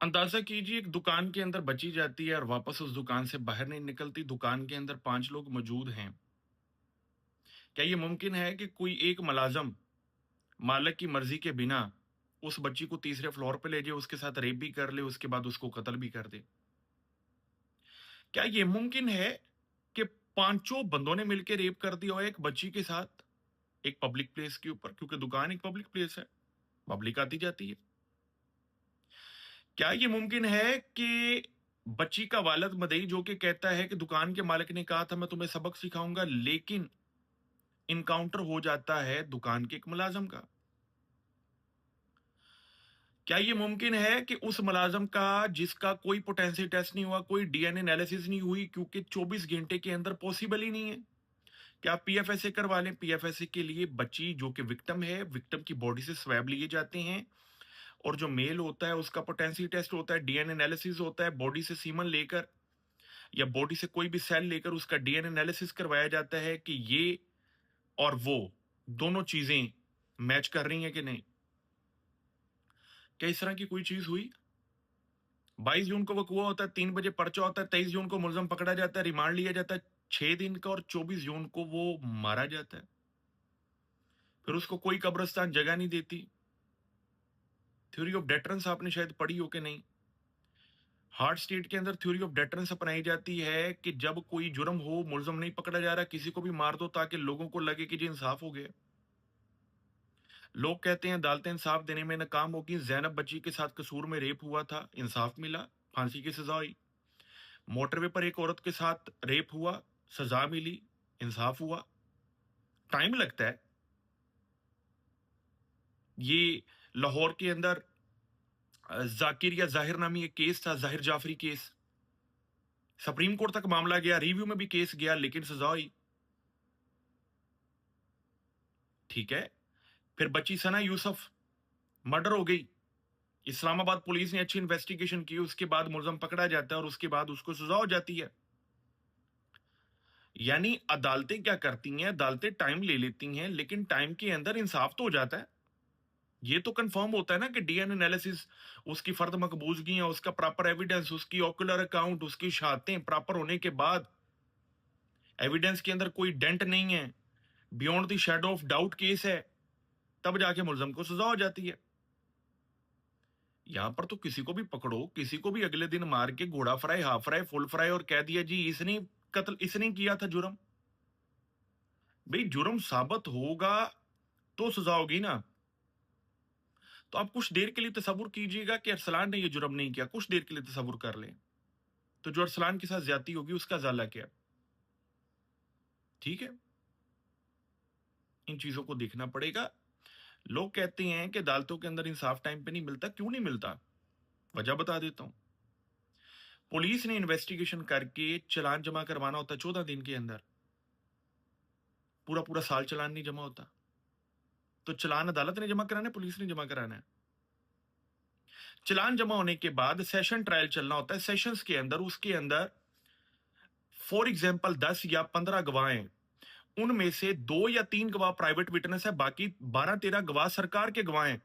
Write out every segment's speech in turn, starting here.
अंदाजा कीजिए एक दुकान के अंदर बची जाती है और वापस उस दुकान से बाहर नहीं निकलती। दुकान के अंदर 5 लोग मौजूद हैं। क्या ये मुमकिन है कि कोई एक मुलाज़िम मालिक की मर्ज़ी के बिना उस बच्ची को तीसरे फ्लोर पे ले जाए, उसके साथ रेप भी कर ले, उसके बाद उसको कत्ल भी कर दे? क्या ये मुमकिन है कि पाँचों बंदों ने मिलके रेप कर दिया हो एक बच्ची के साथ, एक पब्लिक प्लेस के ऊपर? क्योंकि दुकान एक पब्लिक प्लेस है, पब्लिक आती जाती है। क्या ये मुमकिन है कि बच्ची का वालिद मदई जो कि कहता है कि दुकान के मालिक ने कहा था मैं तुम्हें सबक सिखाऊंगा, लेकिन इनकाउंटर हो जाता है दुकान के एक मुलाजिम का? क्या ये मुमकिन है कि उस मुलाजिम का जिसका कोई पोटेंशियल टेस्ट नहीं हुआ, कोई डीएनए एनालिसिस नहीं हुई, क्योंकि 24 घंटे के अंदर पॉसिबल ही नहीं है? क्या आप पीएफएसए करवा लें? पीएफएसए के लिए बच्ची जो कि विक्टिम है, विक्टिम की बॉडी से स्वैब लिए जाते हैं और जो मेल होता है उसका पोटेंशियल टेस्ट होता है, डीएनए एनालिसिस होता है, बॉडी से सीमन लेकर या बॉडी से कोई भी सेल लेकर उसका डीएनए एनालिसिस करवाया जाता है कि ये और वो दोनों चीजें मैच कर रही हैं कि नहीं। क्या इस तरह की कोई चीज हुई? 22 जून को वकूआ होता है, 3 बजे पर्चा होता है, 23 जून को मुलजम पकड़ा जाता है, रिमांड लिया जाता है 6 दिन का, और 24 जून को वो मारा जाता है। फिर उसको कोई कब्रिस्तान जगह नहीं देती। थ्योरी ऑफ डेटरेंस आपने शायद पढ़ी हो कि नहीं? हार्ट स्टेट के अंदर थ्योरी ऑफ डेटरेंस अपनाई जाती है कि जब कोई जुर्म हो, मुलजम नहीं पकड़ा जा रहा, किसी को भी मार दो ताकि लोगों को लगे कि जी इंसाफ हो गया। लोग कहते हैं अदालतें इंसाफ देने में नाकाम होगी। जैनब बच्ची के साथ कसूर में रेप हुआ था, इंसाफ मिला, फांसी की सजा हुई। मोटरवे पर एक औरत के साथ रेप हुआ, सजा मिली, इंसाफ हुआ। टाइम लगता है। ये लाहौर के अंदर जाकिर या जाहिर नामी एक केस था, जाहिर जाफरी केस। सुप्रीम कोर्ट तक मामला गया, रिव्यू में भी केस गया, लेकिन सजा हुई। ठीक है। फिर बच्ची सना यूसुफ मर्डर हो गई। इस्लामाबाद पुलिस ने अच्छी इन्वेस्टिगेशन की, उसके बाद मुलजम पकड़ा जाता है और उसके बाद उसको सजा हो जाती है। यानी अदालतें क्या करती हैं? अदालतें टाइम ले लेती हैं, लेकिन टाइम के अंदर इंसाफ तो हो जाता है। ये तो कंफर्म होता है ना कि डीएनए एनालिसिस, उसकी फर्द मकबूजगी, उसका प्रॉपर एविडेंस, उसकी ऑक्यूलर अकाउंट, उसकी शहादतें प्रॉपर होने के बाद एविडेंस के अंदर कोई डेंट नहीं है, beyond the shadow of doubt case है, तब जाके मुलजम को सजा हो जाती है। यहां पर तो किसी को भी पकड़ो, किसी को भी अगले दिन मार के घोड़ा fry, half fry, full fry और कह दिया जी इसने कत्ल, इसने किया था जुर्म। भाई जुर्म साबित होगा तो सजा होगी ना। तो आप कुछ देर के लिए तसव्वुर कीजिएगा कि अरसलान ने यह जुर्म नहीं किया, कुछ देर के लिए तसव्वुर कर लें, तो जो अरसलान के साथ ज्यादती होगी उसका जाला क्या? ठीक है, इन चीजों को देखना पड़ेगा। लोग कहते हैं कि अदालतों के अंदर इंसाफ टाइम पे नहीं मिलता। क्यों नहीं मिलता? वजह बता देता हूं। पुलिस ने इन्वेस्टिगेशन करके चालान जमा करवाना होता 14 दिन के अंदर, पूरा पूरा साल चालान नहीं जमा होता। तो चालान अदालत ने जमा कराना है, पुलिस ने जमा कराना है। चालान जमा होने के बाद सेशन ट्रायल चलना होता है। सेशंस के अंदर, उसके अंदर फॉर एग्जाम्पल 10 या 15 गवाह हैं, उनमें से 2 या 3 गवाह प्राइवेट विटनेस है, बाकी 12-13 गवाह सरकार के गवाह हैं।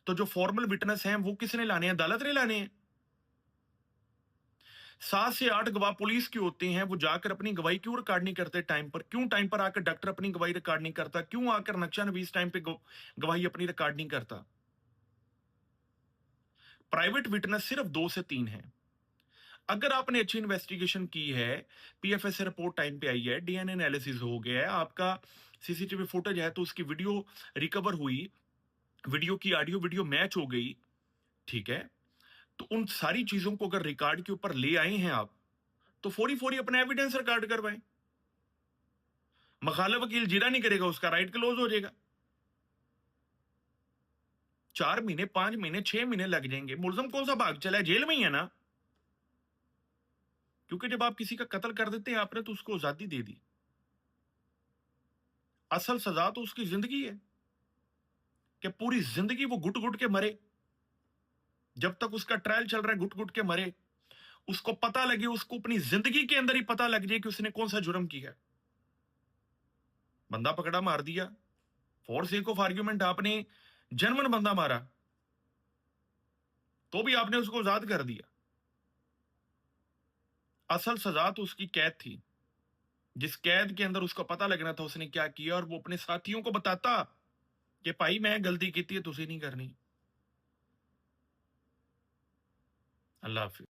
तो जो फॉर्मल विटनेस हैं वो किसने लाने हैं? अदालत ने लाने हैं। 7 से 8 गवाह पुलिस के होते हैं, वो जाकर अपनी गवाही क्यों रिकॉर्ड नहीं करते टाइम पर? क्यों टाइम पर आकर डॉक्टर अपनी गवाही रिकॉर्ड नहीं करता? क्यों आकर नक्शा नवीस टाइम पे गवाही अपनी रिकॉर्ड नहीं करता? प्राइवेट विटनेस सिर्फ 2 से 3 है। अगर आपने अच्छी इन्वेस्टिगेशन की है, पीएफएसए रिपोर्ट टाइम पे आई है, डीएनए एनालिसिस हो गया है, आपका सीसीटीवी फुटेज है, तो उसकी वीडियो रिकवर हुई, वीडियो की ऑडियो वीडियो मैच हो गई, ठीक है, तो उन सारी चीजों को अगर रिकॉर्ड के ऊपर ले आए हैं आप, तो फौरी फौरी अपना एविडेंस रिकॉर्ड करवाएं। मखालफ वकील जिरा नहीं करेगा, उसका राइट क्लोज हो जाएगा। 4 महीने, 5 महीने, 6 महीने लग जाएंगे। मुलजम कौन सा भाग चला है? जेल में ही है ना। क्योंकि जब आप किसी का कत्ल कर देते हैं आपने, तो उसको आजादी दे दी। असल सजा तो उसकी जिंदगी है कि पूरी जिंदगी वो घुट घुट के मरे। जब तक उसका ट्रायल चल रहा है घुट घुट के मरे, उसको पता लगे, उसको अपनी जिंदगी के अंदर ही पता लग जाए कि उसने कौन सा जुर्म किया है। बंदा पकड़ा, मार दिया, फॉर सेक ऑफ आर्ग्यूमेंट आपने जनवन बंदा मारा, तो भी आपने उसको आजाद कर दिया। असल सजा तो उसकी कैद थी, जिस कैद के अंदर उसको पता लगना था उसने क्या किया, और वो अपने साथियों को बताता कि भाई मैं गलती की थी, तुसी नहीं करनी। अल्लाह हाफिज।